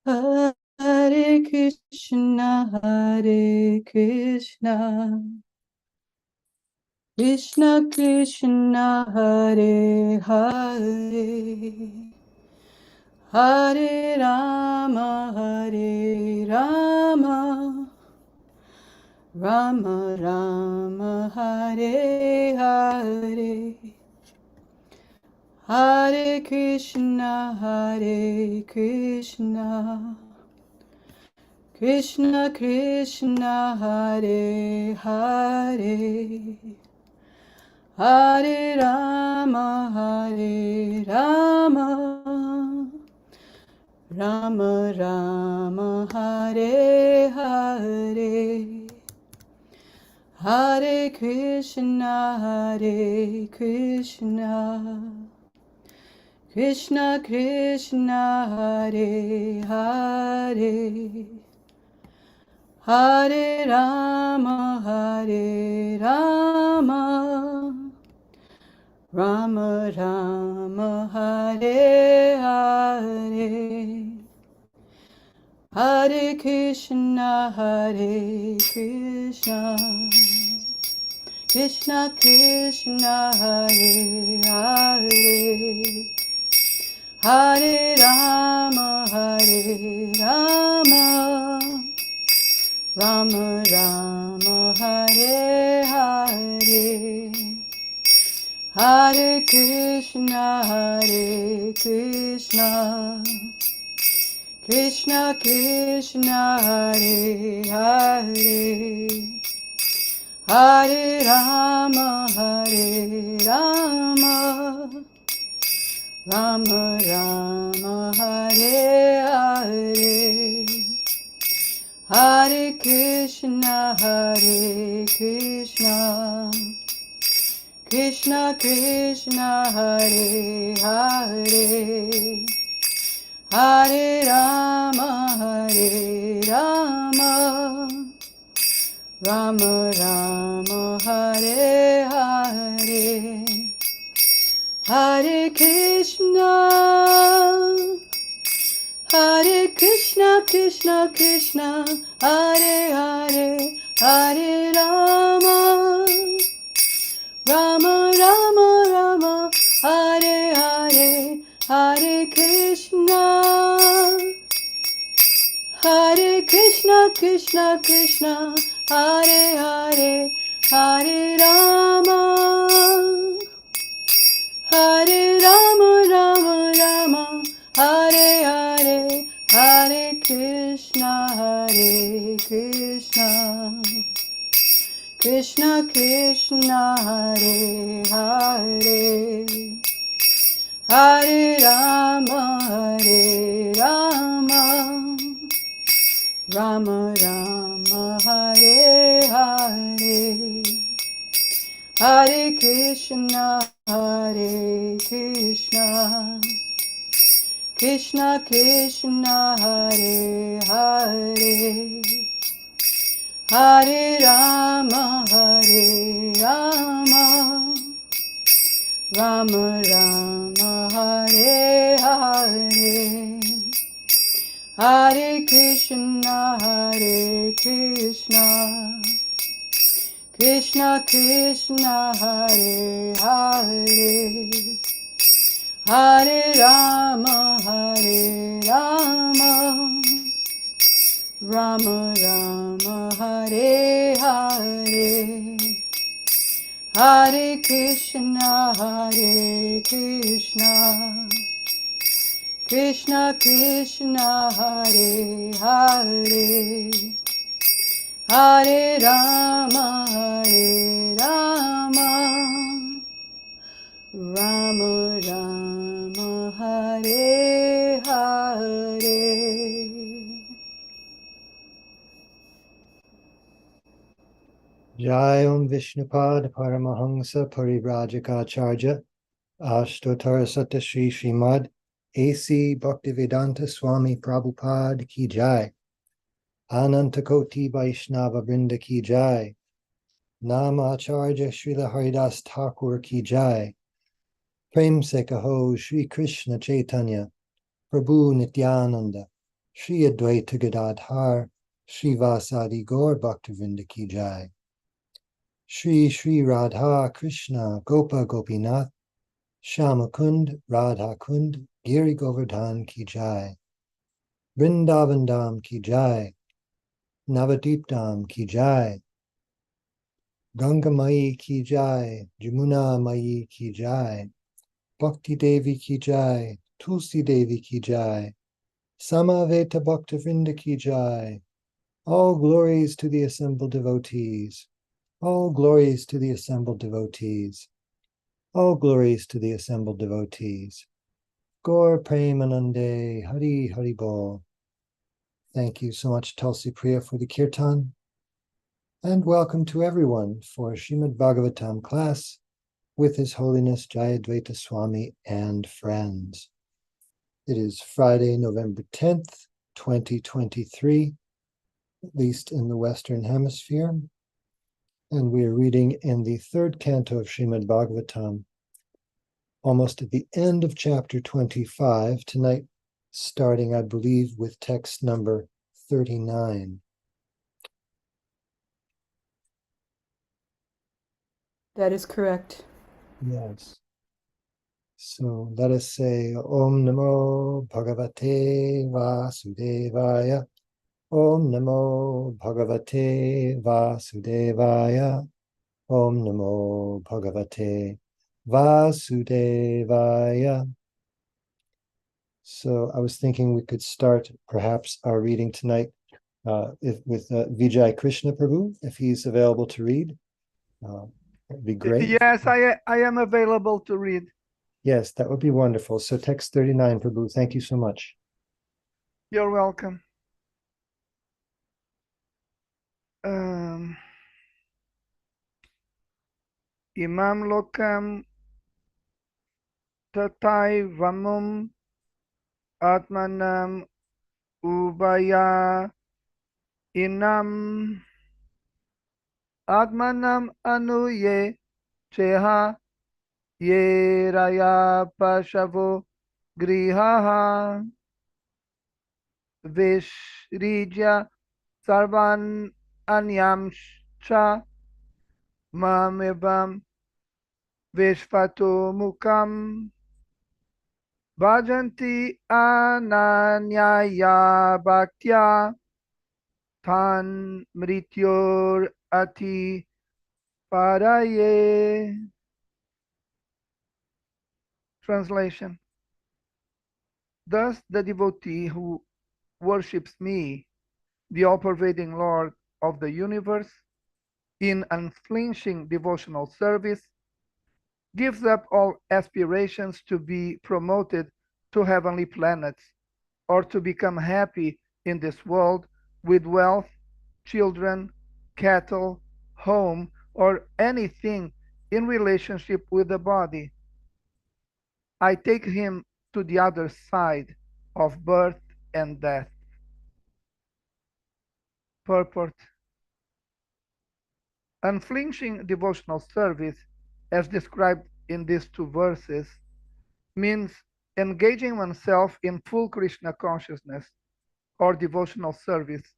Hare Krishna, Hare Krishna, Krishna Krishna, Hare Hare, Hare Rama, Hare Rama, Rama Rama, Hare Hare, Hare Krishna, Hare Krishna, Krishna Krishna, Hare Hare, Hare Rama, Hare Rama, Rama Rama, Hare Hare, Hare Krishna, Hare Krishna, Krishna Krishna, Hare Hare, Hare Rama, Hare Rama, Rama Rama, Hare Hare, Hare Krishna, Hare Krishna, Krishna Krishna, Hare Hare, Hare Rama, Hare Rama, Rama Rama, Hare Hare, Hare Krishna, Hare Krishna, Krishna Krishna, Hare Hare, Hare Rama, Hare Rama, Rama Rama, Hare Hare, Hare Krishna, Hare Krishna, Krishna Krishna, Hare Hare, Hare Rama, Hare Rama, Rama Rama, Hare Hare, Hare Krishna, Hare Krishna, Krishna Krishna, Hare Hare, Hare Rama, Rama Rama Rama, Hare Hare, Hare Krishna, Hare Krishna, Krishna Krishna, Hare Hare, Hare Rama, Hare Rama Rama Rama, Hare Hare, Hare Krishna, Hare Krishna, Krishna Krishna, Hare Hare, Hare Rama, Hare Rama, Rama Rama, Hare Hare, Hare Krishna, Hare Krishna, Krishna Krishna, Hare Hare, Hare Rama, Hare Rama, Rama Rama, Hare Hare, Hare Krishna, Hare Krishna, Krishna Krishna, Hare Hare, Hare Rama, Hare Rama, Rama Rama, Hare Hare, Hare Krishna, Hare Krishna, Krishna Krishna, Hare Hare, Hare Rama, Hare Rama, Rama Rama, Hare Hare. Jai Om Vishnupad Paramahamsa Parivrajakacharya Ashtottara Sata Shri Srimad A.C. Bhaktivedanta Swami Prabhupada Ki Jai, Anantakoti Vaishnava Brinda Ki Jai, Nama Acharya Srila Haridas Thakur Ki Jai, Prem Se Kaho Shri Krishna Chaitanya Prabhu Nityananda Shri Advaita Gadadhar Srivasadi Gaur Bhaktivinoda Ki Jai. Shri Shri Radha Krishna Gopa Gopinath Shyamakund Radha Kund Giri Govardhan Ki Jai. Vrindavan Dham Ki Jai. Navadip Dham Ki Jai. Ganga Mai Ki Jai. Jamuna Mai Ki Jai. Bhakti Devi Ki Jai. Tulsi Devi Ki Jai. Samaveta Bhaktivinoda Ki Jai. All glories to the assembled devotees. All glories to the assembled devotees. All glories to the assembled devotees. Gaur Premanande Hari Hari Bol. Thank you so much, Tulsi Priya, for the kirtan. And welcome to everyone for Srimad Bhagavatam class with His Holiness Jayadvaita Swami and friends. It is Friday, November 10th, 2023, at least in the Western Hemisphere. And we are reading in the third canto of Srimad Bhagavatam, almost at the end of chapter 25, tonight starting, I believe, with text number 39. That is correct. Yes. So let us say Om Namo Bhagavate Vasudevaya. Om Namo Bhagavate Vasudevaya. Om Namo Bhagavate Vasudevaya. So I was thinking we could start perhaps our reading tonight with Vijay Krishna Prabhu, if he's available to read. That'd be great. Yes, I am available to read. Yes, that would be wonderful. So text 39, Prabhu, thank you so much. You're welcome. Imam lokam tatai vamum atmanam ubaya inam atmanam anuye cheha ye raya pashavo grihaha vishrija sarvan anyamcha mamebam vishvato mukam bhajanti ananyaya bhaktya tan mrityor ati paraye. Translation. Thus the devotee who worships me, the all-pervading Lord of the universe, in unflinching devotional service, gives up all aspirations to be promoted to heavenly planets or to become happy in this world with wealth, children, cattle, home, or anything in relationship with the body. I take him to the other side of birth and death. Purport. Unflinching devotional service, as described in these two verses, means engaging oneself in full Krishna consciousness or devotional service,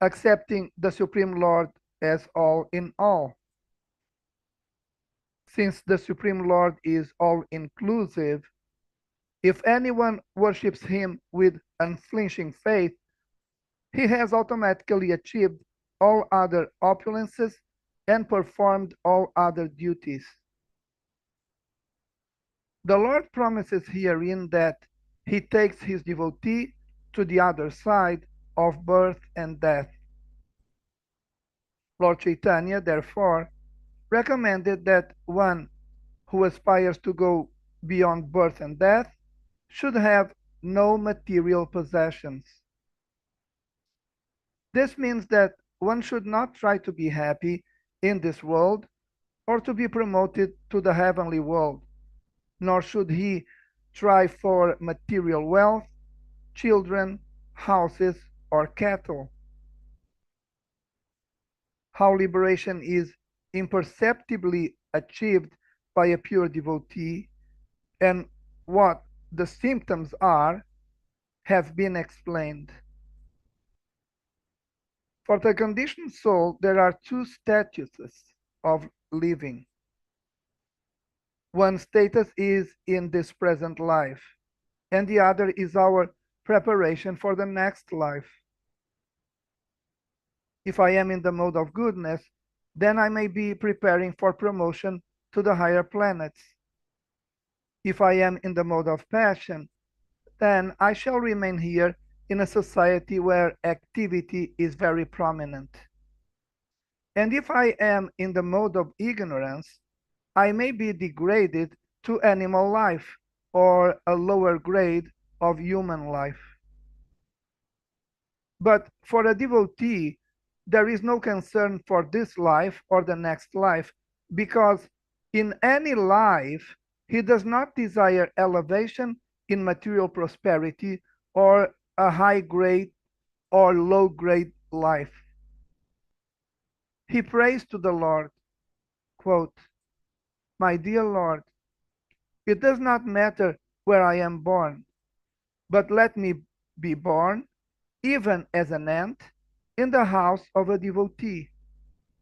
accepting the Supreme Lord as all in all. Since the Supreme Lord is all-inclusive, if anyone worships him with unflinching faith, he has automatically achieved all other opulences and performed all other duties. The Lord promises herein that he takes his devotee to the other side of birth and death. Lord Chaitanya, therefore, recommended that one who aspires to go beyond birth and death should have no material possessions. This means that one should not try to be happy in this world or to be promoted to the heavenly world, nor should he try for material wealth, children, houses, or cattle. How liberation is imperceptibly achieved by a pure devotee and what the symptoms are have been explained. For the conditioned soul, there are two statuses of living. One status is in this present life, and the other is our preparation for the next life. If I am in the mode of goodness, then I may be preparing for promotion to the higher planets. If I am in the mode of passion, then I shall remain here in a society where activity is very prominent. And if I am in the mode of ignorance, I may be degraded to animal life or a lower grade of human life. But for a devotee, there is no concern for this life or the next life, because in any life, he does not desire elevation in material prosperity or a high grade or low grade life. He prays to the Lord, quote, "My dear Lord, it does not matter where I am born, but let me be born, even as an ant, in the house of a devotee."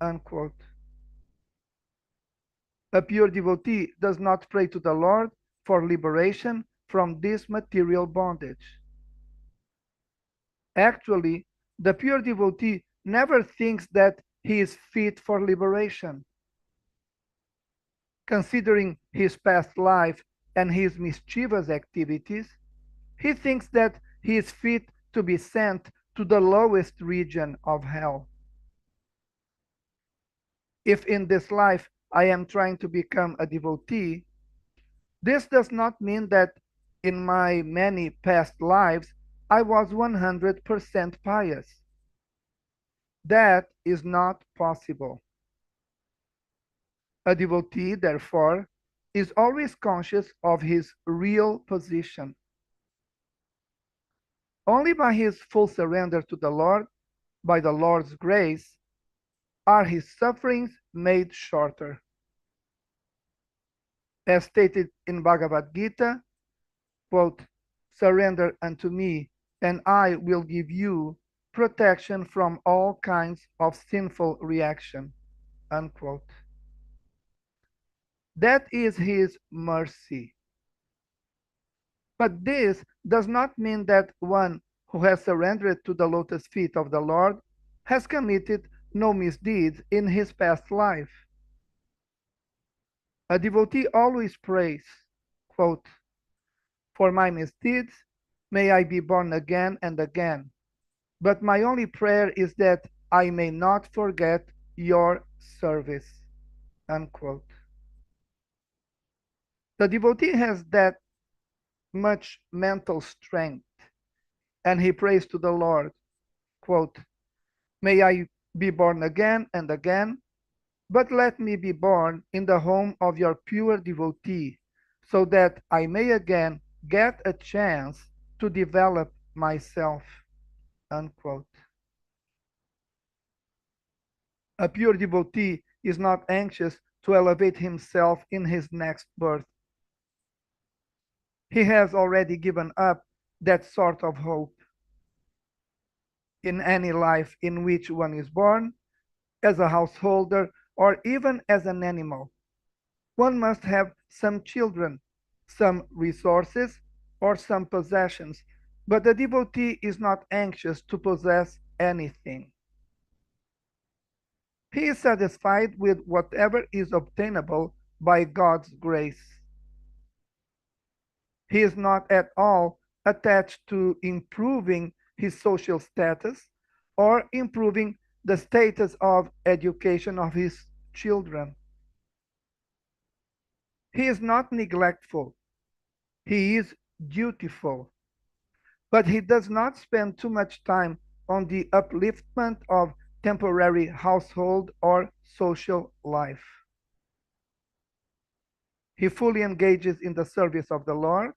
Unquote. A pure devotee does not pray to the Lord for liberation from this material bondage. Actually, the pure devotee never thinks that he is fit for liberation. Considering his past life and his mischievous activities, he thinks that he is fit to be sent to the lowest region of hell. If in this life I am trying to become a devotee, this does not mean that in my many past lives I was 100% pious. That is not possible. A devotee, therefore, is always conscious of his real position. Only by his full surrender to the Lord, by the Lord's grace, are his sufferings made shorter. As stated in Bhagavad Gita, quote, "Surrender unto me, and I will give you protection from all kinds of sinful reaction." Unquote. That is his mercy. But this does not mean that one who has surrendered to the lotus feet of the Lord has committed no misdeeds in his past life. A devotee always prays, quote, "For my misdeeds, may I be born again and again. But my only prayer is that I may not forget your service." Unquote. The devotee has that much mental strength, and he prays to the Lord, quote, "May I be born again and again, but let me be born in the home of your pure devotee, so that I may again get a chance to develop myself." Unquote. A pure devotee is not anxious to elevate himself in his next birth. He has already given up that sort of hope. In any life in which one is born, as a householder or even as an animal, one must have some children, some resources, or some possessions, but the devotee is not anxious to possess anything. He is satisfied with whatever is obtainable by God's grace. He is not at all attached to improving his social status or improving the status of education of his children. He is not neglectful. He is dutiful. But he does not spend too much time on the upliftment of temporary household or social life. He fully engages in the service of the Lord,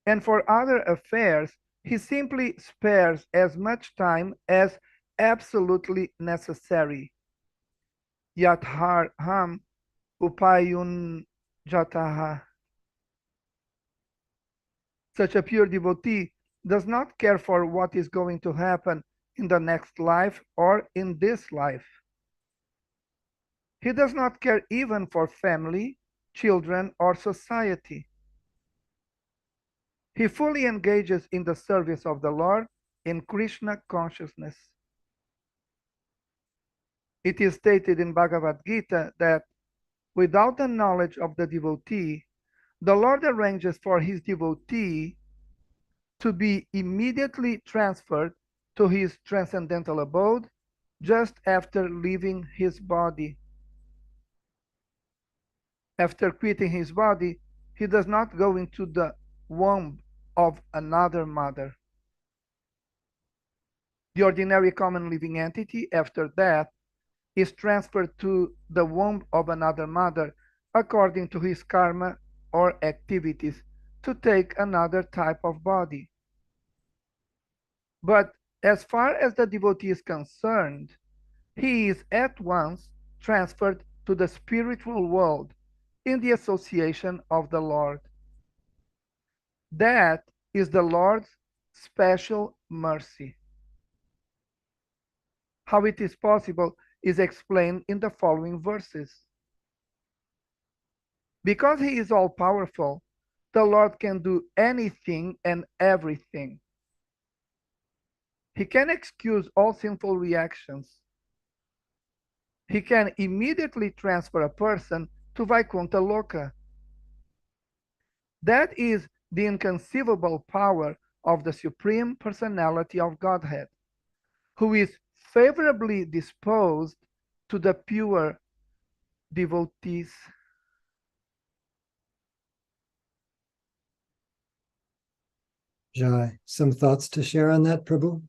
and for other affairs, he simply spares as much time as absolutely necessary. Yathar upayun jataha. Such a pure devotee does not care for what is going to happen in the next life or in this life. He does not care even for family, children, or society. He fully engages in the service of the Lord in Krishna consciousness. It is stated in Bhagavad Gita that without the knowledge of the devotee, the Lord arranges for his devotee to be immediately transferred to his transcendental abode just after leaving his body. After quitting his body, he does not go into the womb of another mother. The ordinary common living entity, after death, is transferred to the womb of another mother according to his karma or activities to take another type of body. But as far as the devotee is concerned, he is at once transferred to the spiritual world in the association of the Lord. That is the Lord's special mercy. How it is possible is explained in the following verses. Because he is all powerful, the Lord can do anything and everything. He can excuse all sinful reactions. He can immediately transfer a person to Vaikuntha Loka. That is the inconceivable power of the Supreme Personality of Godhead, who is favorably disposed to the pure devotees. Jai, some thoughts to share on that, Prabhu?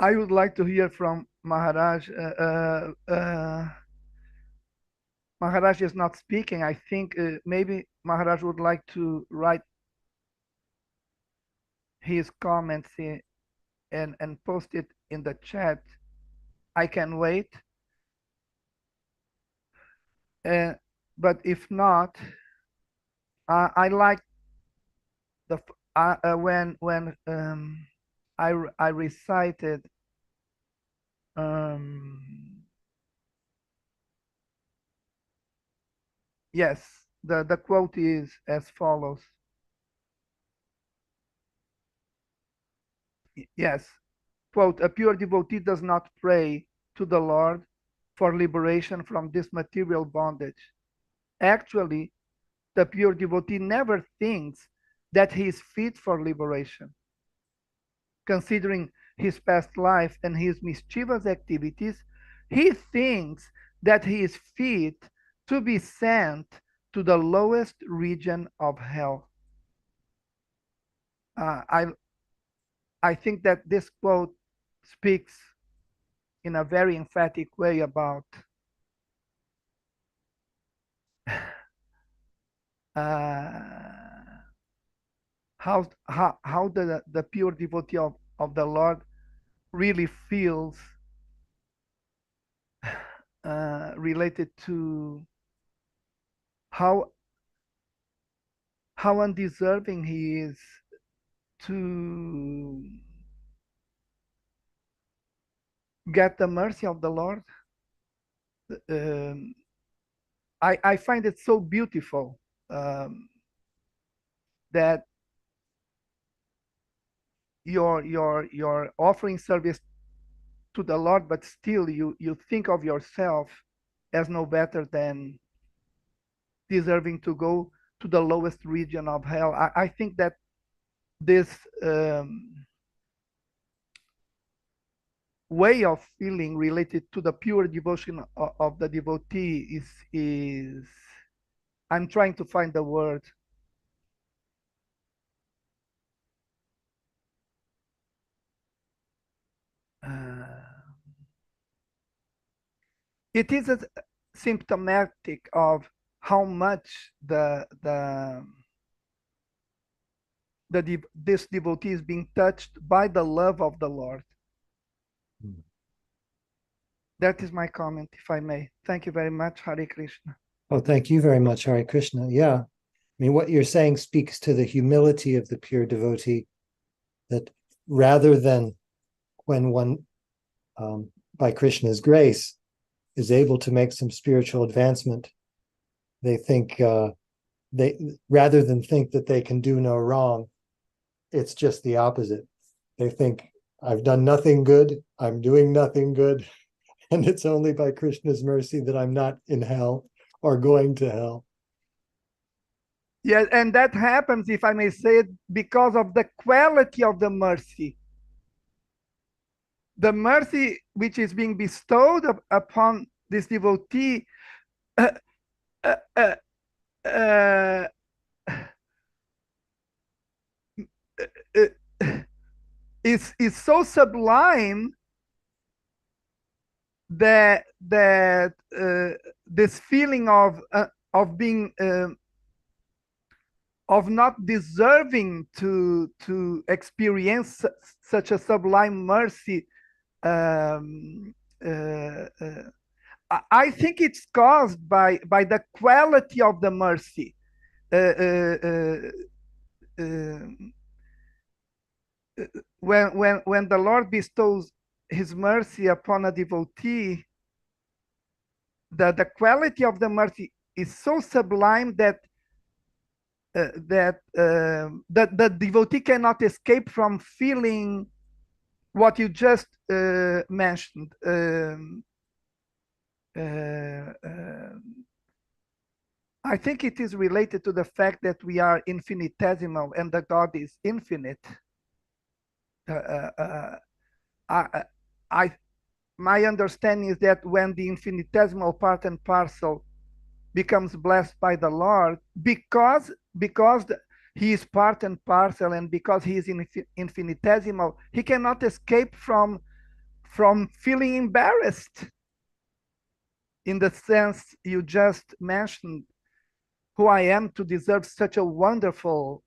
I would like to hear from Maharaj. Maharaj is not speaking. I think maybe Maharaj would like to write his comments and post it in the chat. I can wait. But if not, I like the when I recited yes, the quote is as follows. Yes, quote, a pure devotee does not pray to the Lord for liberation from this material bondage. Actually, the pure devotee never thinks that he is fit for liberation. Considering his past life and his mischievous activities, he thinks that he is fit to be sent to the lowest region of hell. I think that this quote speaks in a very emphatic way about how the pure devotee of the Lord really feels related to how undeserving he is to get the mercy of the Lord. I find it so beautiful that you're offering service to the Lord, but still you think of yourself as no better than deserving to go to the lowest region of hell. I think that this way of feeling related to the pure devotion of the devotee is I'm trying to find the word. It is symptomatic of how much this devotee is being touched by the love of the Lord. That is my comment, if I may. Thank you very much. Hare Krishna. Oh, thank you very much, Hare Krishna. Yeah, mean, what you're saying speaks to the humility of the pure devotee, that rather than when one, by Krishna's grace, is able to make some spiritual advancement, they think, rather than think that they can do no wrong, it's just the opposite. They think, I've done nothing good, I'm doing nothing good, and it's only by Krishna's mercy that I'm not in hell or going to hell. Yes, and that happens, if I may say it, because of the quality of the mercy. The mercy which is being bestowed upon this devotee uh, uh, uh, uh, is so sublime that this feeling of being of not deserving to experience such a sublime mercy. I think it's caused by the quality of the mercy. When the Lord bestows His mercy upon a devotee, the quality of the mercy is so sublime that the devotee cannot escape from feeling what you just mentioned. I think it is related to the fact that we are infinitesimal and the God is infinite. My understanding is that when the infinitesimal part and parcel becomes blessed by the Lord, because he is part and parcel, and because he is infinitesimal, he cannot escape from feeling embarrassed, in the sense you just mentioned, who I am to deserve such a wonderful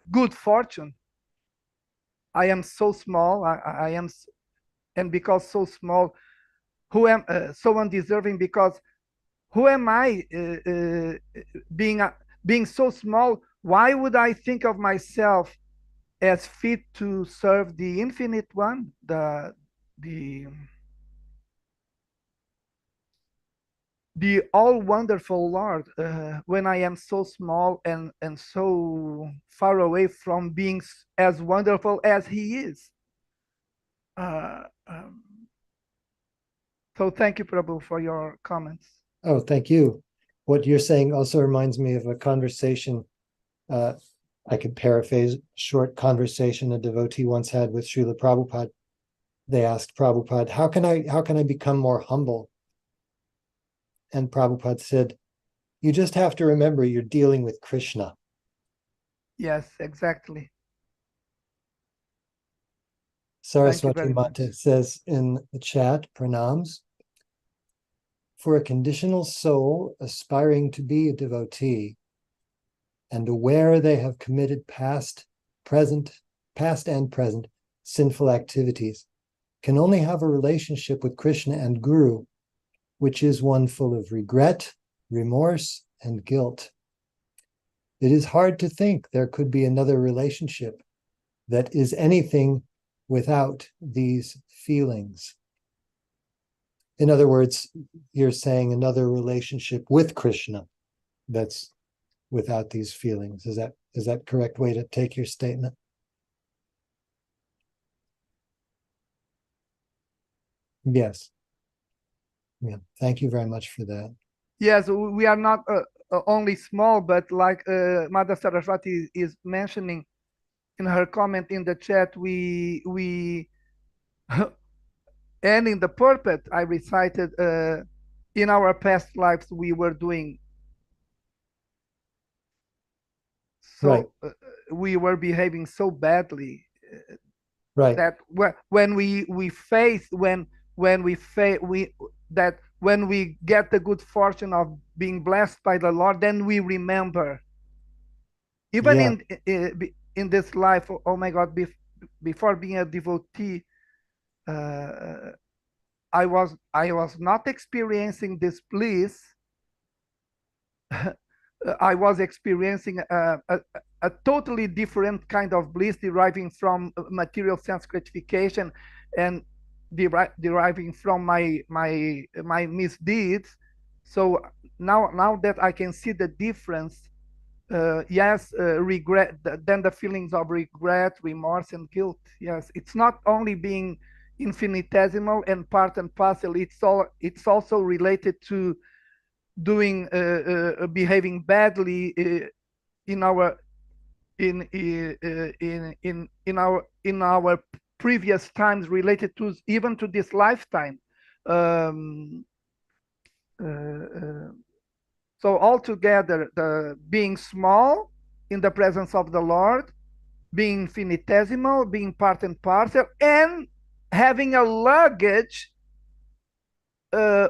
good fortune. I am so small. I am, and because so small, who am so undeserving? Because who am I, being so small? Why would I think of myself as fit to serve the infinite one, the all wonderful Lord, when I am so small and so far away from being as wonderful as He is? So thank you, Prabhu, for your comments. Oh, thank you. What you're saying also reminds me of a conversation. I could paraphrase, short conversation a devotee once had with Srila Prabhupada. They asked Prabhupada, how can I become more humble? And Prabhupada said, you just have to remember you're dealing with Krishna. Yes, exactly. Saraswati Mata says in the chat, pranams. For a conditional soul aspiring to be a devotee and aware they have committed past and present sinful activities, can only have a relationship with Krishna and Guru, which is one full of regret, remorse, and guilt. It is hard to think there could be another relationship that is anything without these feelings. In other words, you're saying another relationship with Krishna that's without these feelings. Is that correct way to take your statement? Yes. Yeah. Thank you very much for that. Yes, we are not only small, but like Mother Saraswati is mentioning in her comment in the chat, we and in the pulpit I recited, in our past lives we were doing so, right. We were behaving so badly, right, that when we get the good fortune of being blessed by the Lord, then we remember, even in this life, oh my God, before being a devotee, I was not experiencing this bliss I was experiencing a totally different kind of bliss deriving from material sense gratification and deriving from my misdeeds. So now that I can see the difference, yes, regret, then the feelings of regret, remorse, and guilt. Yes, it's not only being infinitesimal and part and parcel. It's also related to doing behaving badly in our in our previous times, related to even to this lifetime. um, uh, uh, so altogether, the being small in the presence of the Lord, being infinitesimal, being part and parcel, and having a luggage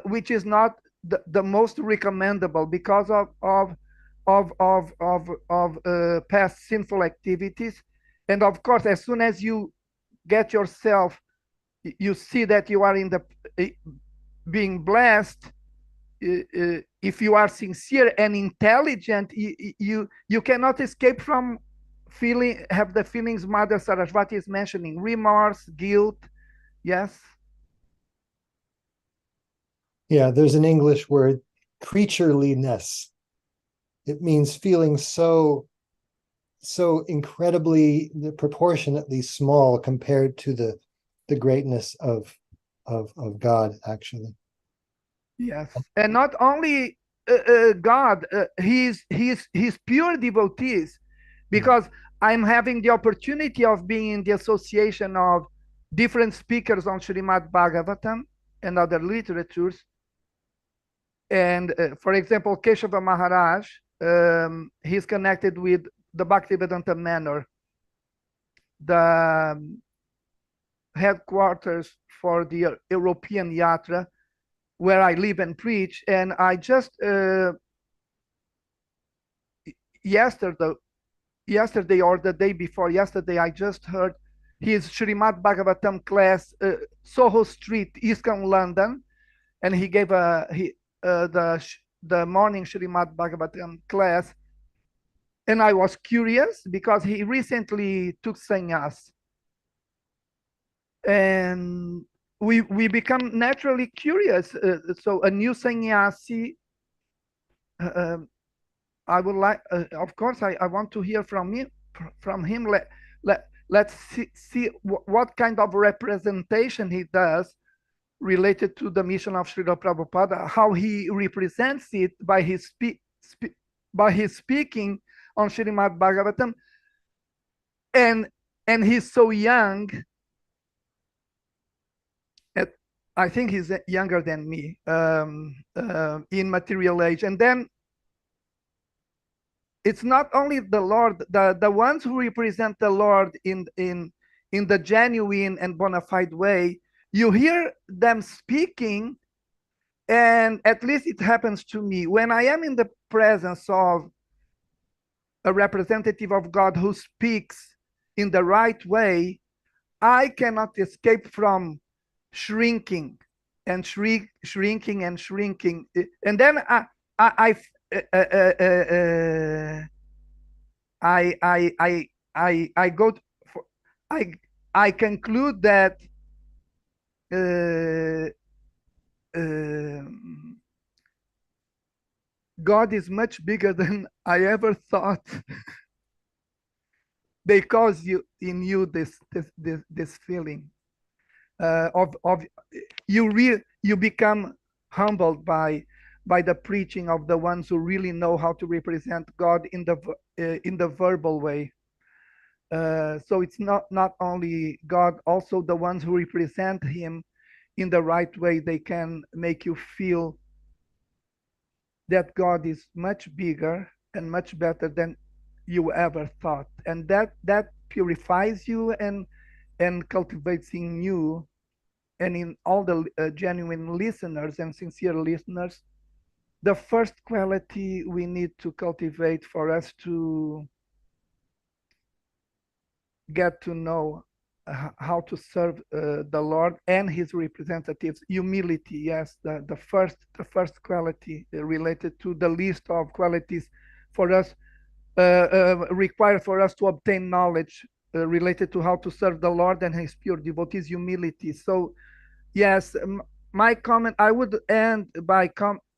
which is not the most recommendable because of past sinful activities. And of course, as soon as you get yourself, you see that you are in the being blessed. If you are sincere and intelligent, you cannot escape from have the feelings Mother Saraswati is mentioning: remorse, guilt. Yes. Yeah, there's an English word, creatureliness. It means feeling so incredibly proportionately small compared to the greatness of God, actually. Yes, and not only God, his pure devotees, because I'm having the opportunity of being in the association of different speakers on Srimad Bhagavatam and other literatures. And for example, Keshava Maharaj, he's connected with the Bhaktivedanta Manor, the headquarters for the European Yatra, where I live and preach. And I just yesterday or the day before yesterday, I just heard his Srimad Bhagavatam class, Soho Street, Eastern London, and he gave the morning Srimad Bhagavatam class. And I was curious because he recently took sannyas, and we become naturally curious. So a new sannyasi, I would like, of course, I want to hear from him. Let's see what kind of representation he does related to the mission of Srila Prabhupada, how he represents it by his speaking on Srimad Bhagavatam. And he's so young. I think he's younger than me in material age. And then it's not only the Lord, the ones who represent the Lord in the genuine and bona fide way. You hear them speaking, and at least it happens to me when I am in the presence of a representative of God who speaks in the right way, I cannot escape from shrinking and shrinking and shrinking. And then I go for, I conclude that God is much bigger than I ever thought. They cause in you this feeling of you become humbled by the preaching of the ones who really know how to represent God in the verbal way. So it's not only God, also the ones who represent Him in the right way. They can make you feel that God is much bigger and much better than you ever thought, and that purifies you and cultivates in you and in all the genuine listeners and sincere listeners the first quality we need to cultivate for us to get to know how to serve the Lord and His representatives. Humility, yes, the first quality related to the list of qualities for us, required for us to obtain knowledge related to how to serve the Lord and His pure devotees, humility. So, yes, my comment, I would end by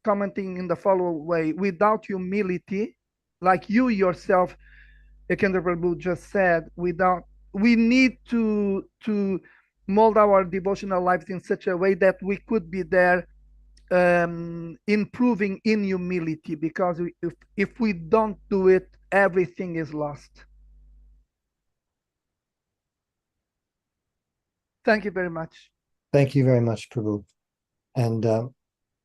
commenting in the following way: without humility, like you yourself, Ekendra Prabhu just said, we need to mold our devotional lives in such a way that we could be there, improving in humility, because if we don't do it, everything is lost. Thank you very much. Thank you very much, Prabhu. And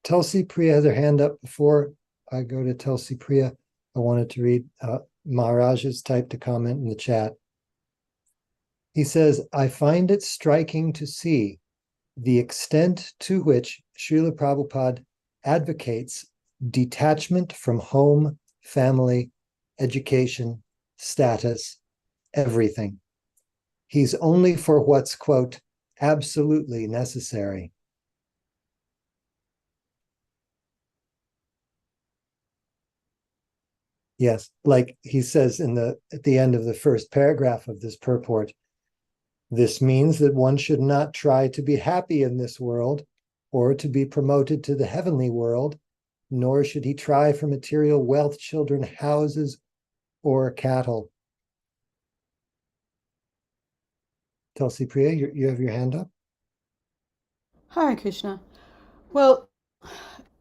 Tulsi Priya has her hand up. Before I go to Tulsi Priya, I wanted to read Maharaj's typed a comment in the chat. He says, I find it striking to see the extent to which Srila Prabhupada advocates detachment from home, family, education, status, everything. He's only for what's, quote, absolutely necessary. Yes, like he says at the end of the first paragraph of this purport, this means that one should not try to be happy in this world or to be promoted to the heavenly world, nor should he try for material wealth, children, houses, or cattle. Tulsi Priya, you have your hand up? Hare Krishna. Well,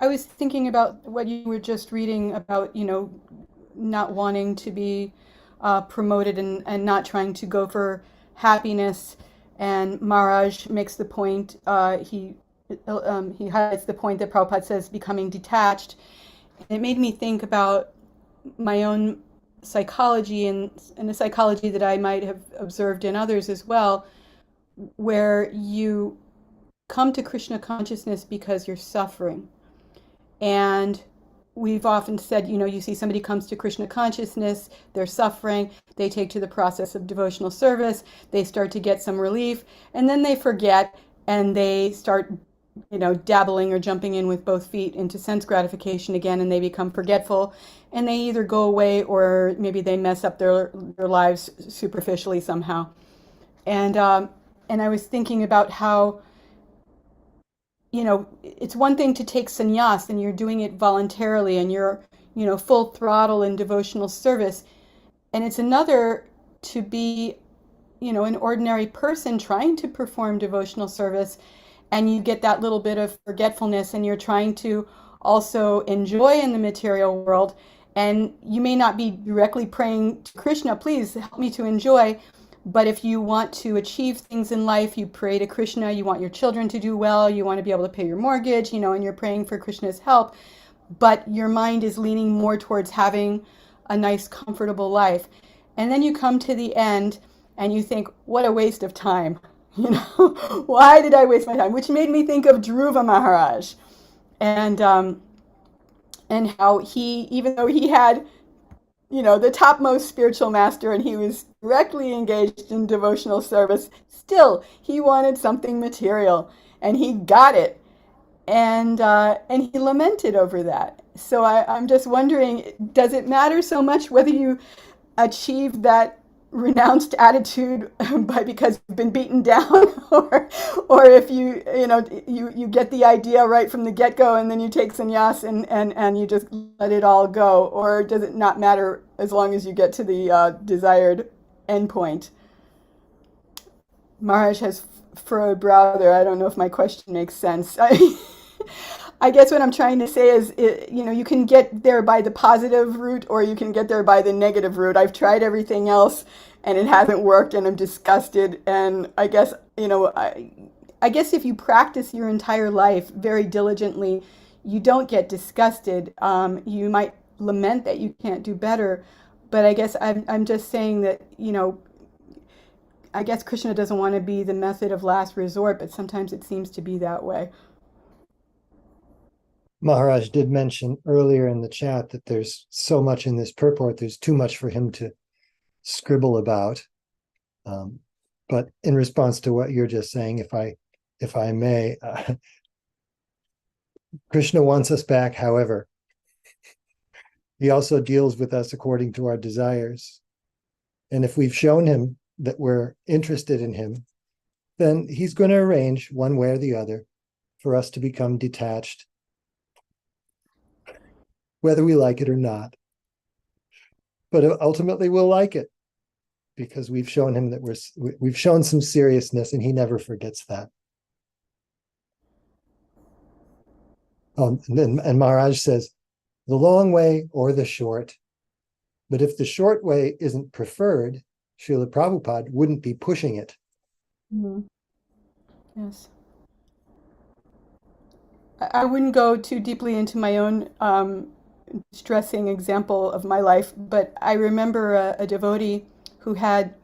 I was thinking about what you were just reading about, not wanting to be promoted and not trying to go for happiness. And Maharaj makes the point, he highlights the point that Prabhupada says, becoming detached. And it made me think about my own psychology and the psychology that I might have observed in others as well, where you come to Krishna consciousness because you're suffering. And we've often said, you see somebody comes to Krishna consciousness, they're suffering, they take to the process of devotional service, they start to get some relief, and then they forget and they start, dabbling or jumping in with both feet into sense gratification again, and they become forgetful, and they either go away or maybe they mess up their lives superficially somehow. And I was thinking about how, it's one thing to take sannyas and you're doing it voluntarily and you're, full throttle in devotional service. And it's another to be, an ordinary person trying to perform devotional service, and you get that little bit of forgetfulness and you're trying to also enjoy in the material world. And you may not be directly praying to Krishna, please help me to enjoy. But if you want to achieve things in life, you pray to Krishna, you want your children to do well, you want to be able to pay your mortgage, and you're praying for Krishna's help. But your mind is leaning more towards having a nice, comfortable life. And then you come to the end and you think, what a waste of time. Why did I waste my time? Which made me think of Dhruva Maharaj and how he, even though he had the topmost spiritual master and he was directly engaged in devotional service, still he wanted something material and he got it. And he lamented over that. So I'm just wondering, does it matter so much whether you achieve that renounced attitude because you've been beaten down, or if you get the idea right from the get-go and then you take sannyas and you just let it all go, or does it not matter as long as you get to the desired endpoint? Maharaj has furrowed brow there. I don't know if my question makes sense. I guess what I'm trying to say is, you can get there by the positive route or you can get there by the negative route. I've tried everything else and it hasn't worked and I'm disgusted. And I guess, I guess if you practice your entire life very diligently, you don't get disgusted. You might lament that you can't do better. But I guess I'm just saying that, I guess Krishna doesn't want to be the method of last resort, but sometimes it seems to be that way. Maharaj did mention earlier in the chat that there's so much in this purport, there's too much for him to scribble about. But in response to what you're just saying, if I may, Krishna wants us back, however. He also deals with us according to our desires. And if we've shown him that we're interested in him, then he's going to arrange one way or the other for us to become detached, whether we like it or not. But ultimately we'll like it because we've shown him that we've shown some seriousness, and he never forgets that. And Maharaj says, the long way or the short. But if the short way isn't preferred, Srila Prabhupada wouldn't be pushing it. Mhm. Yes. I wouldn't go too deeply into my own distressing example of my life, but I remember a devotee who had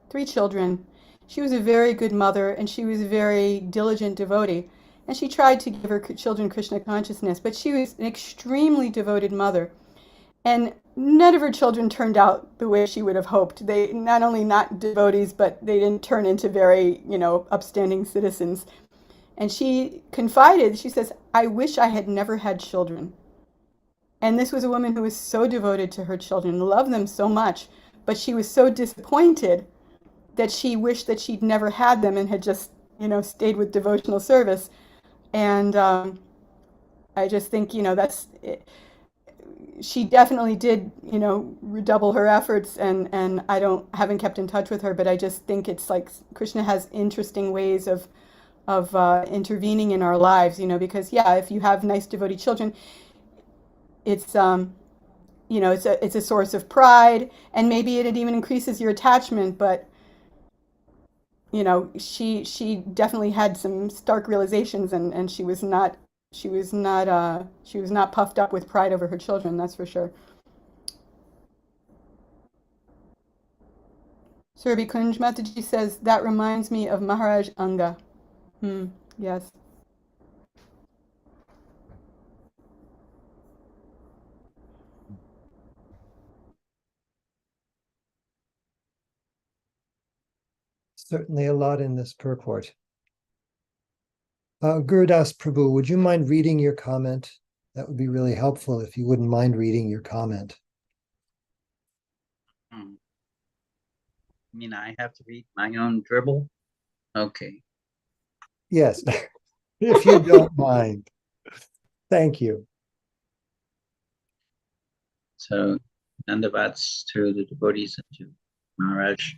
3 children. She was a very good mother, and she was a very diligent devotee. And she tried to give her children Krishna consciousness, but she was an extremely devoted mother. And none of her children turned out the way she would have hoped. They not only not devotees, but they didn't turn into very, upstanding citizens. And she confided, she says, I wish I had never had children. And this was a woman who was so devoted to her children, loved them so much, but she was so disappointed that she wished that she'd never had them and had just, stayed with devotional service. And I just think, that's it. She definitely did, redouble her efforts, and I haven't kept in touch with her, but I just think it's like Krishna has interesting ways of intervening in our lives, because if you have nice devotee children, it's it's a source of pride, and maybe it even increases your attachment, but she definitely had some stark realizations, and she was not puffed up with pride over her children, that's for sure. Surabhi Kunj Mataji says that reminds me of Maharaj Anga. Yes. Certainly a lot in this purport. Gurudas Prabhu, would you mind reading your comment? That would be really helpful if you wouldn't mind reading your comment. I mean, I have to read my own dribble? Okay. Yes, if you don't mind. Thank you. So, Dandavats to the devotees and to Maharaj.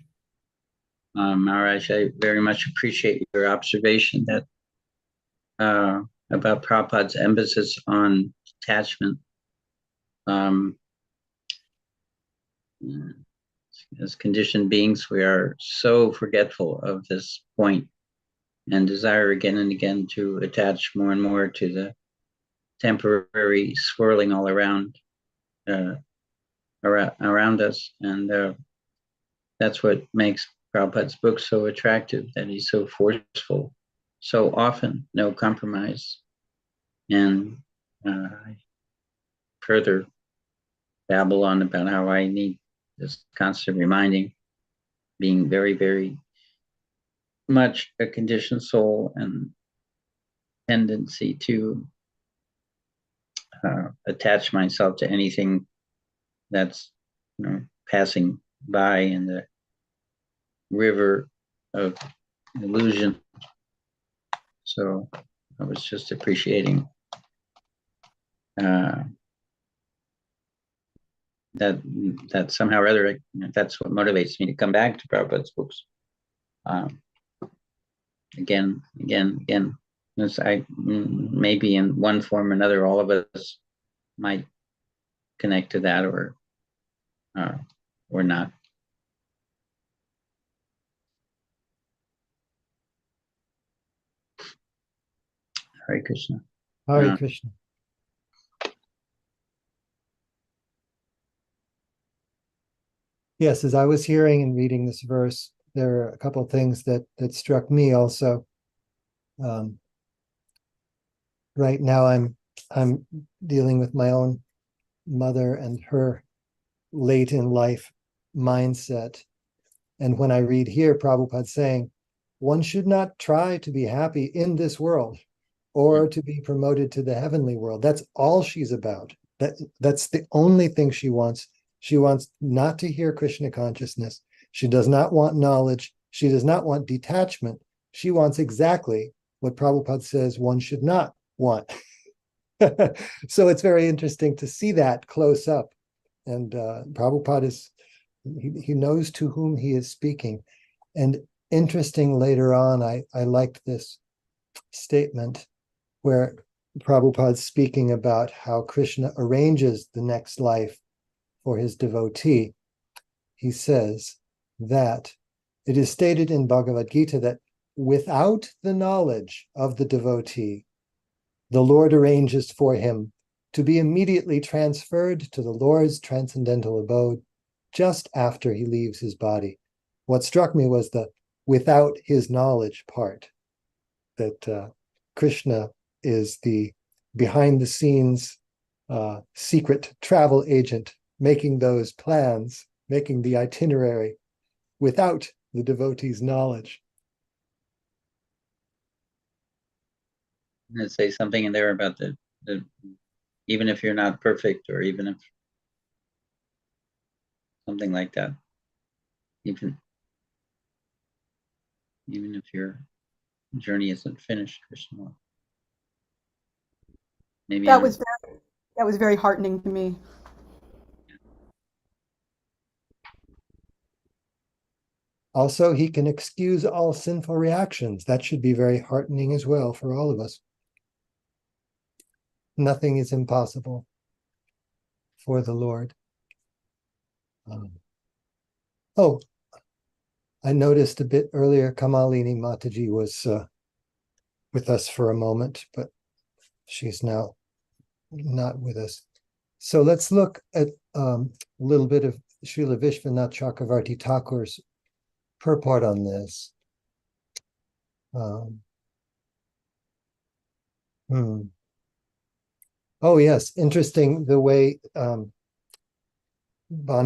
Maharaj, I very much appreciate your observation that about Prabhupada's emphasis on attachment. As conditioned beings, we are so forgetful of this point and desire again and again to attach more and more to the temporary swirling all around us. And that's what makes Prabhupada's book so attractive, that he's so forceful, so often no compromise. And I further babble on about how I need this constant reminding, being very, very much a conditioned soul and tendency to attach myself to anything that's passing by in the river of illusion. So I was just appreciating that somehow or other, that's what motivates me to come back to Prabhupada's books. Again. Maybe in one form or another, all of us might connect to that or not. Hare Krishna. Hare Krishna. Yes, as I was hearing and reading this verse, there are a couple of things that struck me also. Right now, I'm dealing with my own mother and her late in life mindset. And when I read here, Prabhupada saying, one should not try to be happy in this world or to be promoted to the heavenly world. That's all she's about. That's the only thing she wants. She wants not to hear Krishna consciousness. She does not want knowledge. She does not want detachment. She wants exactly what Prabhupada says one should not want. So it's very interesting to see that close up. And Prabhupada he knows to whom he is speaking. And interesting, later on, I liked this statement where Prabhupada's speaking about how Krishna arranges the next life for his devotee. He says that it is stated in Bhagavad Gita that without the knowledge of the devotee, the Lord arranges for him to be immediately transferred to the Lord's transcendental abode just after he leaves his body. What struck me was the without his knowledge part, that Krishna is the behind the scenes secret travel agent, making those plans, making the itinerary without the devotee's knowledge. I'm going to say something in there about the even if you're not perfect, or even if something like that, even if your journey isn't finished, Krishna will. Maybe That was very heartening to me. Also, he can excuse all sinful reactions. That should be very heartening as well for all of us. Nothing is impossible for the Lord. Oh, I noticed a bit earlier, Kamalini Mataji was with us for a moment, but she's now not with us. So let's look at a little bit of Srila Vishwanath Chakravarti Thakur's purport on this. Oh, yes, interesting the way Bhanu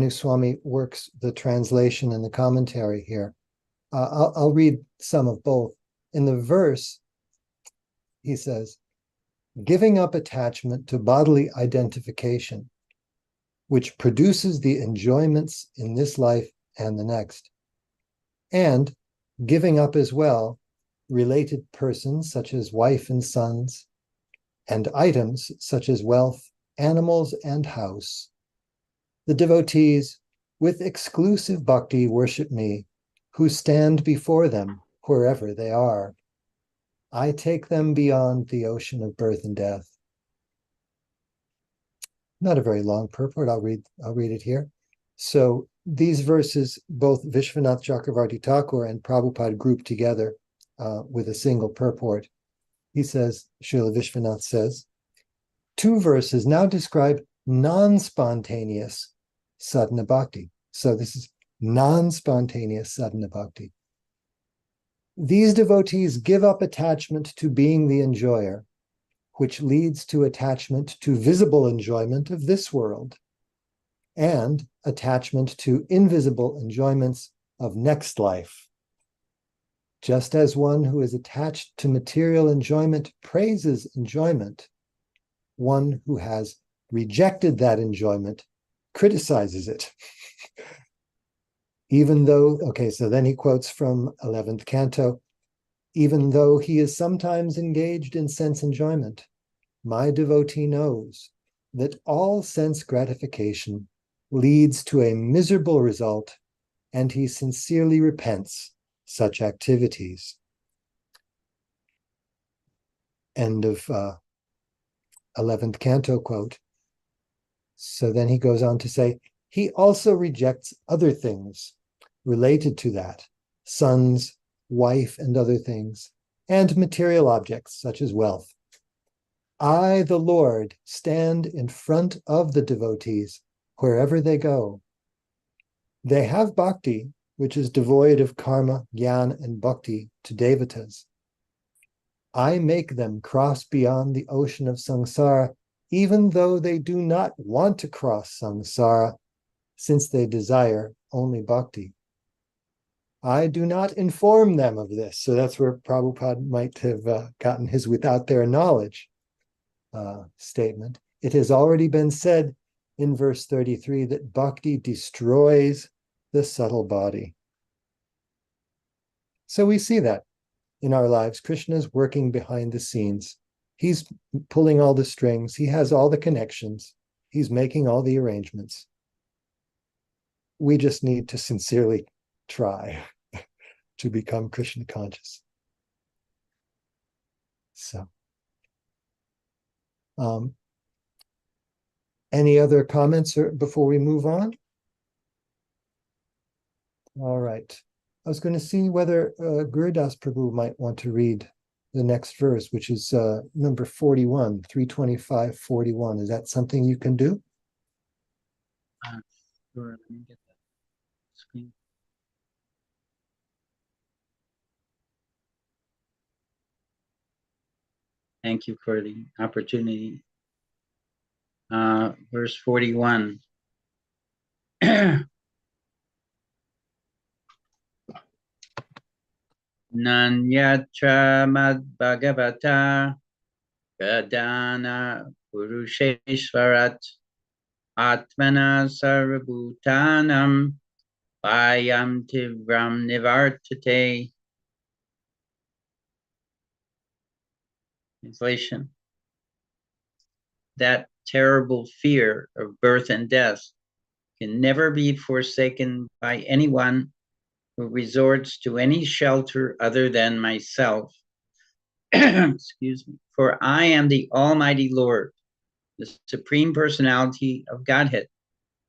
Swami works the translation and the commentary here. I'll read some of both. In the verse, he says, giving up attachment to bodily identification, which produces the enjoyments in this life and the next, and giving up as well related persons such as wife and sons, and items such as wealth, animals, and house. The devotees with exclusive bhakti worship me, who stand before them wherever they are. I take them beyond the ocean of birth and death. Not a very long purport. I'll read it here. So these verses, both Vishwanath Chakravarti Thakur and Prabhupada grouped together with a single purport. He says, Srila Vishwanath says, 2 verses now describe non-spontaneous sadhana bhakti. So this is non-spontaneous sadhana bhakti. These devotees give up attachment to being the enjoyer, which leads to attachment to visible enjoyment of this world, and attachment to invisible enjoyments of next life. Just as one who is attached to material enjoyment praises enjoyment, one who has rejected that enjoyment criticizes it. Even though, okay, so then he quotes from 11th canto, even though he is sometimes engaged in sense enjoyment, my devotee knows that all sense gratification leads to a miserable result, and he sincerely repents such activities. End of 11th canto quote. So then he goes on to say, he also rejects other things related to that, sons, wife, and other things, and material objects such as wealth. I, the Lord, stand in front of the devotees wherever they go. They have bhakti, which is devoid of karma, jnana, and bhakti to devatas. I make them cross beyond the ocean of samsara, even though they do not want to cross samsara, since they desire only bhakti. I do not inform them of this. So that's where Prabhupada might have gotten his without their knowledge statement. It has already been said in verse 33 that bhakti destroys the subtle body. So we see that in our lives. Krishna is working behind the scenes. He's pulling all the strings. He has all the connections. He's making all the arrangements. We just need to sincerely try to become Krishna conscious. So, any other comments before we move on? All right. I was going to see whether Gurudas Prabhu might want to read the next verse, which is number 41, 325, 41. Is that something you can do? Sure, let me get that screen. Thank you for the opportunity. Verse 41. Nanyatra mad bhagavata gadana purusheshvarat atmana sarvabhutanam vayam tivram nivartate. Translation. That terrible fear of birth and death can never be forsaken by anyone who resorts to any shelter other than myself. Excuse me. For I am the Almighty Lord, the Supreme Personality of Godhead,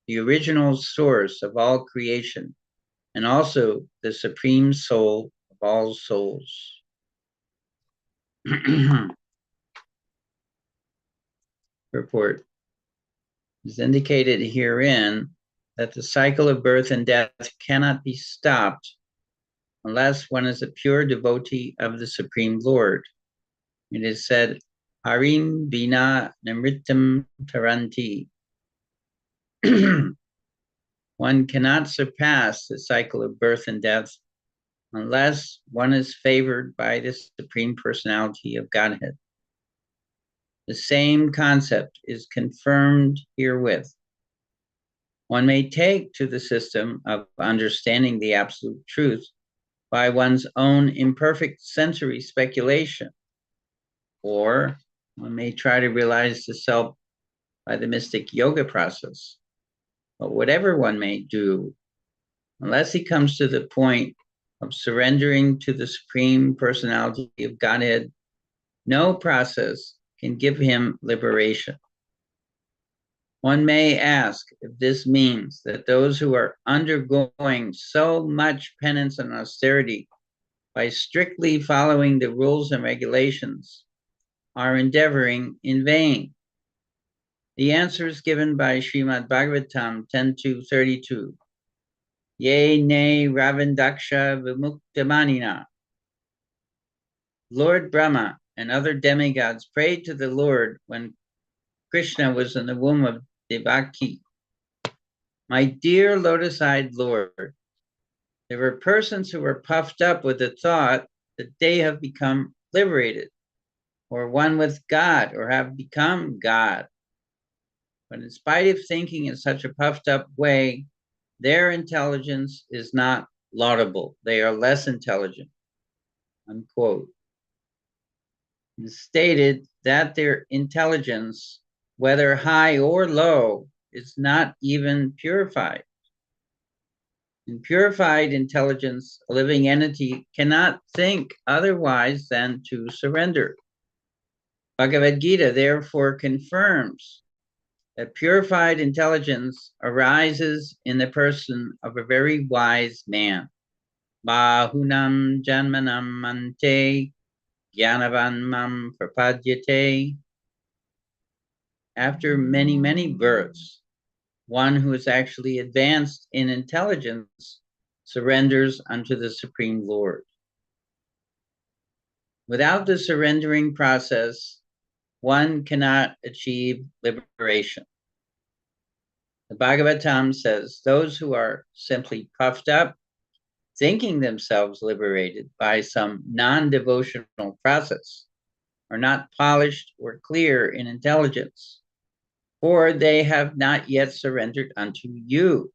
the original source of all creation, and also the Supreme Soul of all souls. Purport. It is indicated herein that the cycle of birth and death cannot be stopped unless one is a pure devotee of the Supreme Lord. It is said, Harim Bina Namritam Taranti. One cannot surpass the cycle of birth and death unless one is favored by the Supreme Personality of Godhead. The same concept is confirmed herewith. One may take to the system of understanding the absolute truth by one's own imperfect sensory speculation, or one may try to realize the self by the mystic yoga process. But whatever one may do, unless he comes to the point of surrendering to the Supreme Personality of Godhead, no process can give him liberation. One may ask if this means that those who are undergoing so much penance and austerity by strictly following the rules and regulations are endeavoring in vain. The answer is given by Srimad Bhagavatam 10.2.32. Ye ne ravindaksha vimuktamanina. Lord Brahma and other demigods prayed to the Lord when Krishna was in the womb of Devaki. My dear lotus-eyed Lord, there were persons who were puffed up with the thought that they have become liberated, or one with God, or have become God. But in spite of thinking in such a puffed up way, their intelligence is not laudable. They are less intelligent, unquote. It's stated that their intelligence, whether high or low, is not even purified. In purified intelligence, a living entity cannot think otherwise than to surrender. Bhagavad Gita therefore confirms that purified intelligence arises in the person of a very wise man. Bahunam janmanam ante Gyanavan mam prapadyate. After many, many births, one who is actually advanced in intelligence surrenders unto the Supreme Lord. Without the surrendering process, one cannot achieve liberation. The Bhagavatam says those who are simply puffed up, thinking themselves liberated by some non-devotional process, are not polished or clear in intelligence. for they have not yet surrendered unto you.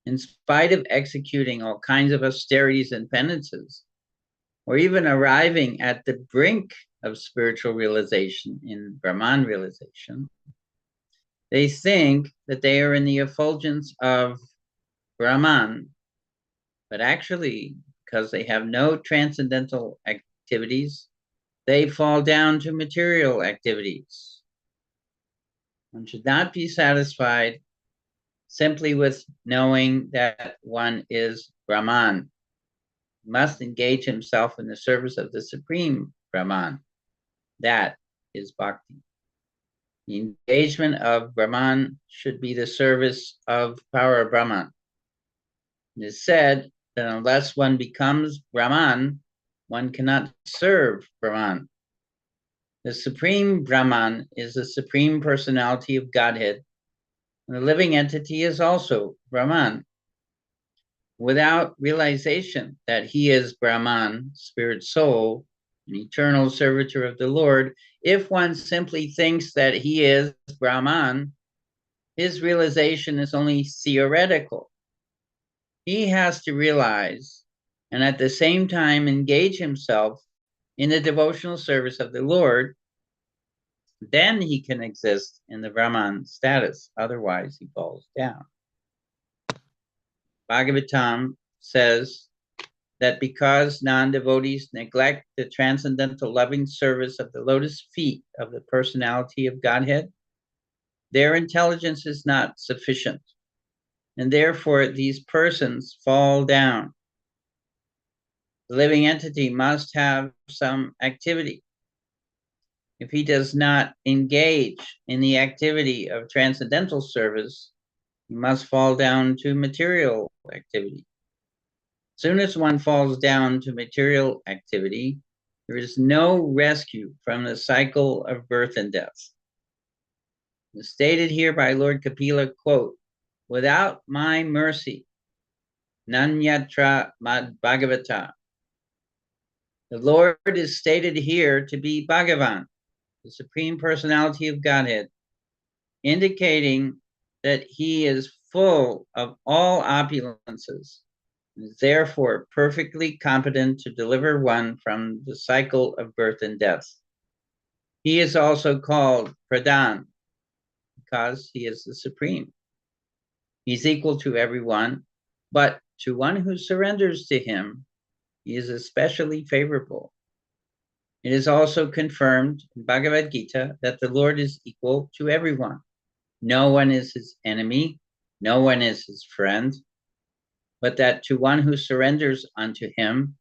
In spite of executing all kinds of austerities and penances, or even arriving at the brink of spiritual realization in Brahman realization, they think that they are in the effulgence of Brahman, but actually, because they have no transcendental activities, they fall down to material activities. One should not be satisfied simply with knowing that one is Brahman. He must engage himself in the service of the Supreme Brahman. That is bhakti. The engagement of Brahman should be the service of Para Brahman. It is said that unless one becomes Brahman, one cannot serve Brahman. The Supreme Brahman is the Supreme Personality of Godhead, and the living entity is also Brahman. Without realization that he is Brahman, spirit soul, an eternal servitor of the Lord, if one simply thinks that he is Brahman, his realization is only theoretical. He has to realize and at the same time engage himself in the devotional service of the Lord. Then he can exist in the Brahman status. Otherwise, he falls down. Bhagavatam says that because non-devotees neglect the transcendental loving service of the lotus feet of the personality of Godhead, their intelligence is not sufficient, and therefore these persons fall down. The living entity must have some activity. If he does not engage in the activity of transcendental service, he must fall down to material activity. As soon as one falls down to material activity, there is no rescue from the cycle of birth and death. It's stated here by Lord Kapila, quote, "Without my mercy, Nanyatra Mad Bhagavata." The Lord is stated here to be Bhagavan, the Supreme Personality of Godhead, indicating that he is full of all opulences, and is therefore perfectly competent to deliver one from the cycle of birth and death. He is also called Pradhan, because he is the Supreme. He's equal to everyone, but to one who surrenders to him, he is especially favorable. It is also confirmed in Bhagavad Gita that the Lord is equal to everyone. No one is his enemy, no one is his friend, but that to one who surrenders unto him,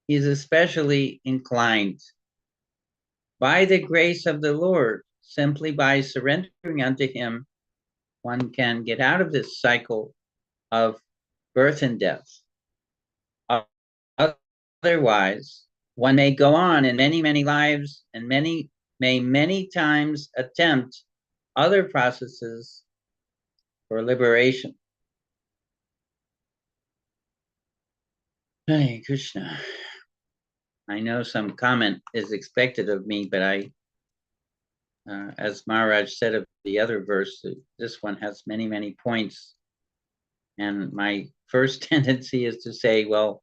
he is especially inclined. By the grace of the Lord, simply by surrendering unto him, one can get out of this cycle of birth and death. Otherwise, one may go on in many, many lives and may many times attempt other processes for liberation. Hare Krishna. I know some comment is expected of me, but as Maharaj said of the other verse, this one has many, many points. And my first tendency is to say, well,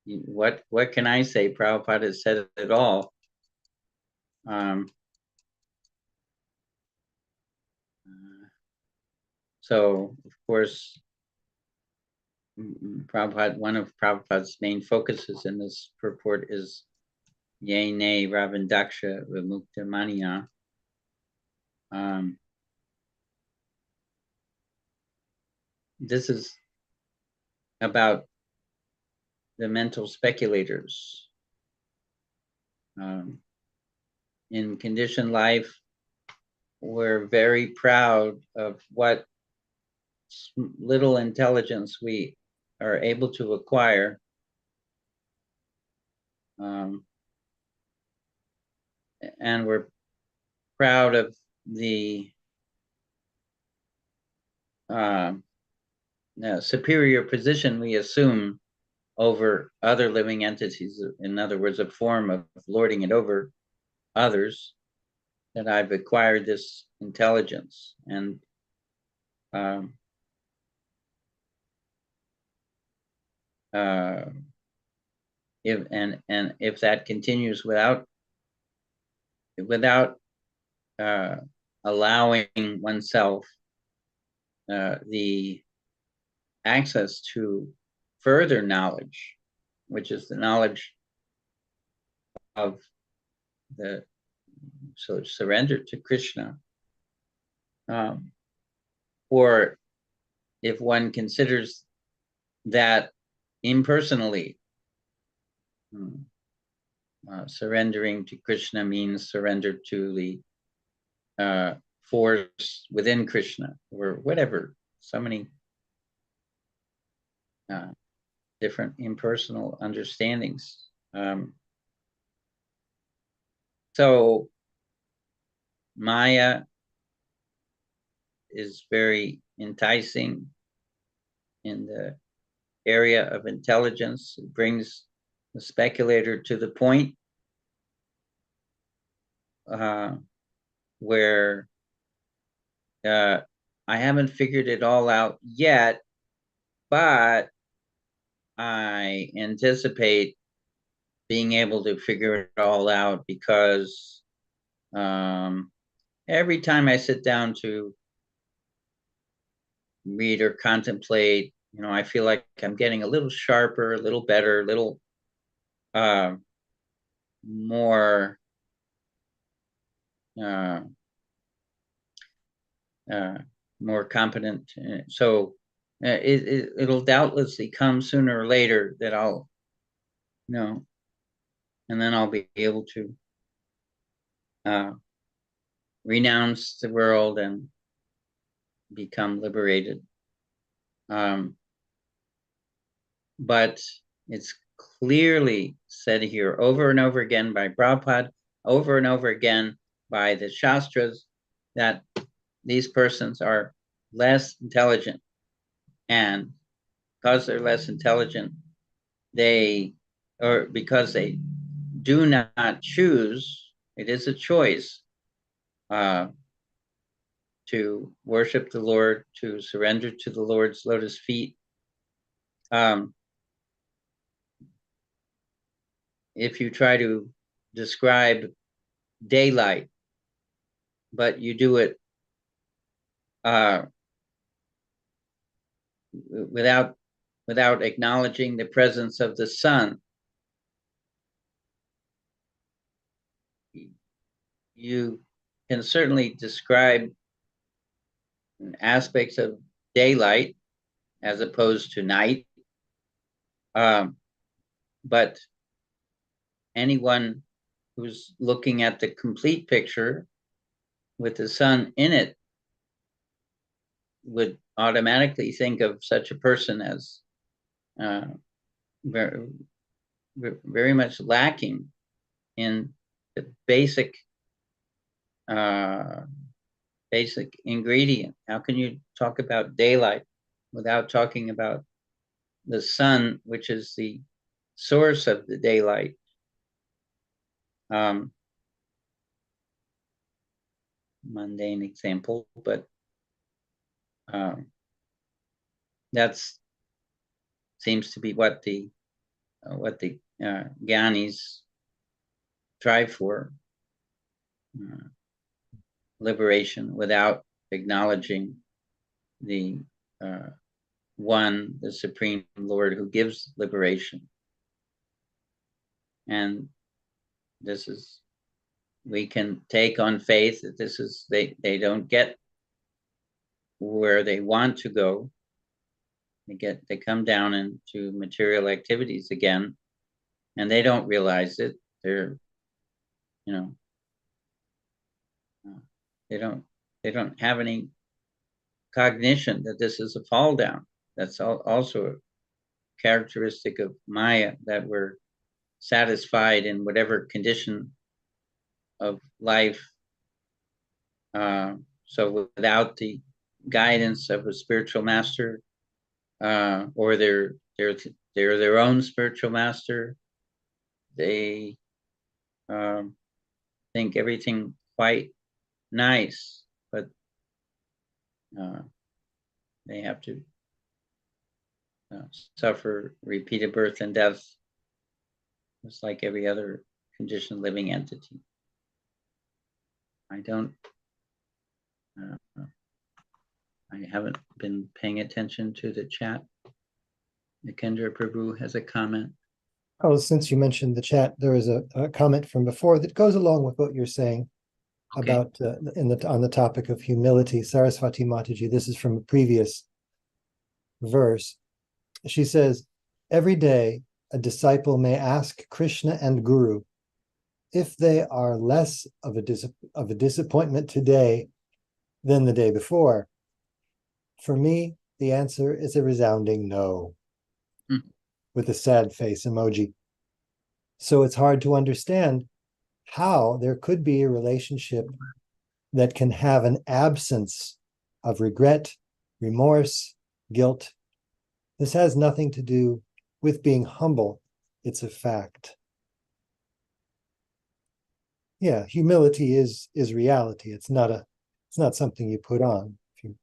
what can I say? Prabhupada has said it all. So, of course, one of Prabhupada's main focuses in this purport is Yene Ravandaksha Vimukta Manya. This is about the mental speculators. In conditioned life, we're very proud of what little intelligence we are able to acquire. And we're proud of the superior position we assume over other living entities. In other words, a form of lording it over others. that I've acquired this intelligence, and if that continues without allowing oneself the access to further knowledge, which is the knowledge of the surrender to Krishna, or if one considers that impersonally, surrendering to Krishna means surrender to the force within Krishna, or whatever. So many different impersonal understandings. So Maya is very enticing in the area of intelligence. It brings the speculator to the point where I haven't figured it all out yet, but I anticipate being able to figure it all out, because every time I sit down to read or contemplate, I feel like I'm getting a little sharper, a little better, a little more more competent. So it'll doubtlessly come sooner or later that I'll and then I'll be able to renounce the world and become liberated. But it's clearly said here over and over again by Prabhupada, over and over again by the Shastras, that these persons are less intelligent. And because they're less intelligent, because they do not choose, it is a choice to worship the Lord, to surrender to the Lord's lotus feet. If you try to describe daylight, but you do it without acknowledging the presence of the sun, you can certainly describe aspects of daylight as opposed to night. But anyone who's looking at the complete picture with the sun in it would automatically think of such a person as very, very much lacking in the basic ingredient. How can you talk about daylight without talking about the sun, which is the source of the daylight? Mundane example, but that's seems to be what the Gyanis strive for, liberation without acknowledging the one, the Supreme Lord, who gives liberation. And this is, we can take on faith that this is, they don't get where they want to go. They come down into material activities again, and they don't realize it. They're, they don't have any cognition that this is a fall down. That's also a characteristic of Maya, that we're satisfied in whatever condition of life. So without the guidance of a spiritual master, or they're their own spiritual master, they think everything quite nice, but they have to suffer repeated birth and death, just like every other conditioned living entity. I don't, I haven't been paying attention to the chat. Nikendra Prabhu has a comment. Oh, since you mentioned the chat, there was a comment from before that goes along with what you're saying Okay. about on the topic of humility. Saraswati Mataji, this is from a previous verse. She says, every day a disciple may ask Krishna and Guru if they are less of a disappointment today than the day before. For me, the answer is a resounding no, with a sad face emoji. So it's hard to understand how there could be a relationship that can have an absence of regret, remorse, guilt. This has nothing to do with being humble. It's a fact. Yeah, humility is reality. It's not something you put on. If you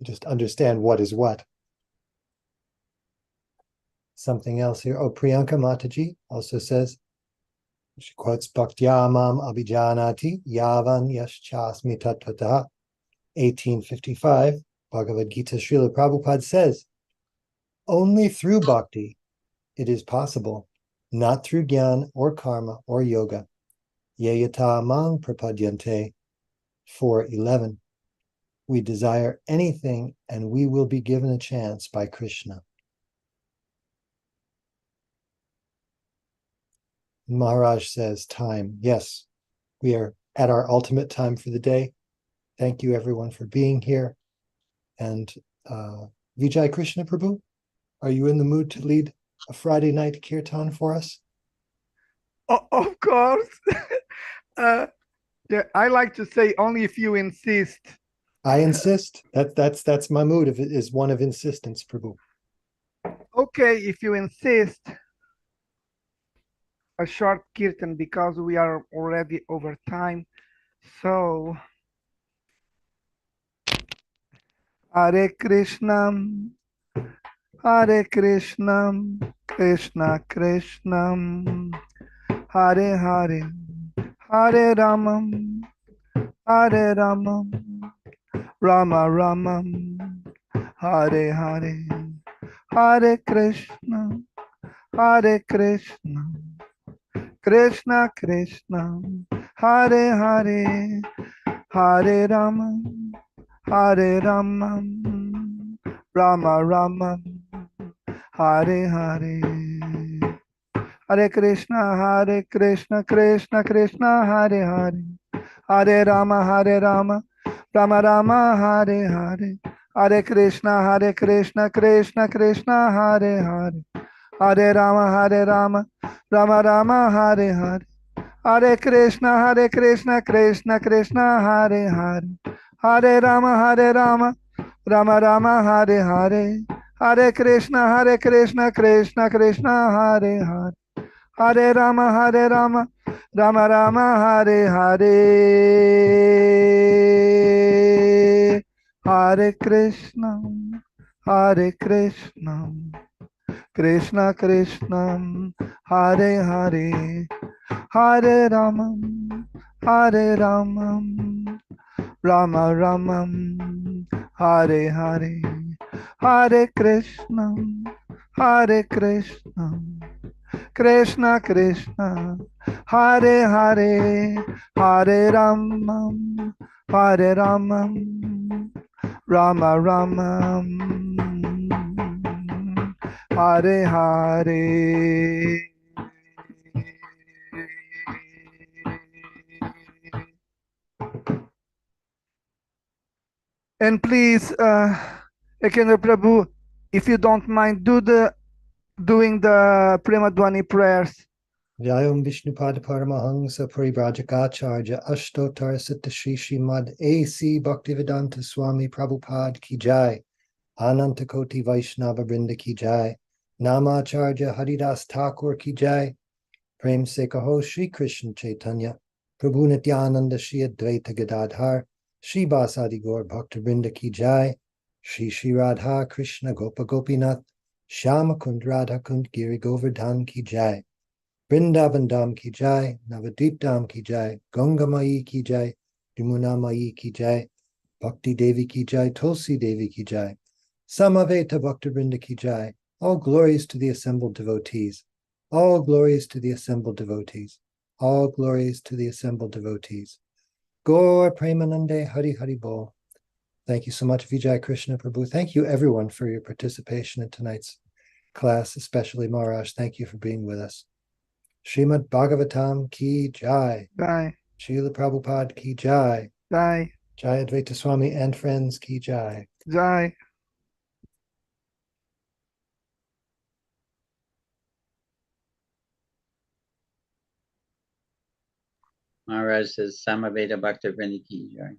just understand what is what. Something else here. Oh, Priyanka Mataji also says, she quotes Bhaktya mam abhijanati yavan yaschasmi tatvataha, 1855, Bhagavad Gita. Srila Prabhupada says, only through bhakti it is possible, not through jnana or karma or yoga. Yayata mang prapadyante, 4:11. We desire anything and we will be given a chance by Krishna. Maharaj says time. Yes, we are at our ultimate time for the day. Thank you everyone for being here. And Vijay Krishna Prabhu, are you in the mood to lead a Friday night kirtan for us? Oh, of course. Yeah, I like to say only if you insist. I insist. That's my mood. If it is one of insistence, Prabhu. Okay, if you insist, a short kirtan because we are already over time. So, Hare Krishna, Hare Krishna, Krishna Krishna, Hare Hare, Hare Rama, Hare Rama, Rama Rama, Hare Hare, Hare Krishna, Hare Krishna, Krishna Krishna, Hare Hare, Hare Rama, Hare Rama, Rama Rama, Hare Hare. Hare Krishna, Krishna Krishna, Hare Hare. Hare Rama, Rama Rama, Hare Hare. Hare Krishna, Krishna Krishna, Hare Hare. Hare Rama, Rama Rama, Hare Hare. Hare Krishna, Krishna Krishna, Hare Hare. Hare Rama, Rama Rama, Hare Hare. Hare Krishna, Krishna Krishna, Hare Hare. Hare Rama, Rama Rama, Hare Hare. Hare Krishna, Krishna Krishna, Hare Hare. Hare Rama, Rama Rama, Hare Hare. Hare Krishna, Krishna Krishna, Hare Hare. Hare Rama, Rama Rama, Hare Hare. And please, Ekendra Prabhu, if you don't mind, doing the Premadwani prayers. Jayam Vishnupada Paramahansa Parivrajakaacharya Ashtotar Siddha Shri Srimad A.C. Bhaktivedanta Swami Prabhupada Ki Jai, Ananta Koti Vaishnava Brinda Ki Jai, Namacharya Haridas Thakur Ki Jai, Prem Se Kaho Shri Krishna Chaitanya Prabhu Nityananda Shri Advaita Gadadhar Shri Basadi Gaur Bhakta Vrinda Ki Jai, Shri Shri Radha Krishna Gopa Gopinath Shyama Kund Radha Kund Giri Govardhan Ki Jai, Vrindavan Dham Ki Jai, Navadvip Dham Ki Jai, Ganga Mai Ki Jai, Yamuna Mai Ki Jai, Bhakti Devi Ki Jai, Tulsi Devi Ki Jai, Samaveta Bhakta Vrinda Ki Jai. All glories to the assembled devotees. All glories to the assembled devotees. All glories to the assembled devotees. Gaur Premanande Hari Hari Bol. Thank you so much, Vijay Krishna Prabhu. Thank you, everyone, for your participation in tonight's class, especially Maharaj. Thank you for being with us. Srimad Bhagavatam Ki Jai. Jai. Srila Prabhupada Ki Jai. Jai. Jayadvaita Swami and friends Ki Jai. Jai. Maharaj says Samaveda Bhakta Vrinda Ki Jai.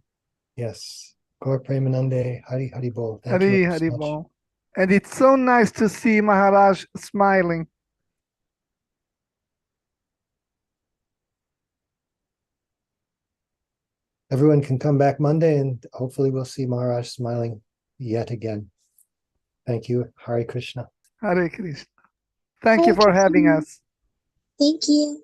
Yes. Gaur Premanande Hari Hari Bol. Thank you Hari all so Hari much. Bol. And it's so nice to see Maharaj smiling. Everyone can come back Monday and hopefully we'll see Maharaj smiling yet again. Thank you. Hare Krishna. Hare Krishna. Thank you for having us. Thank you.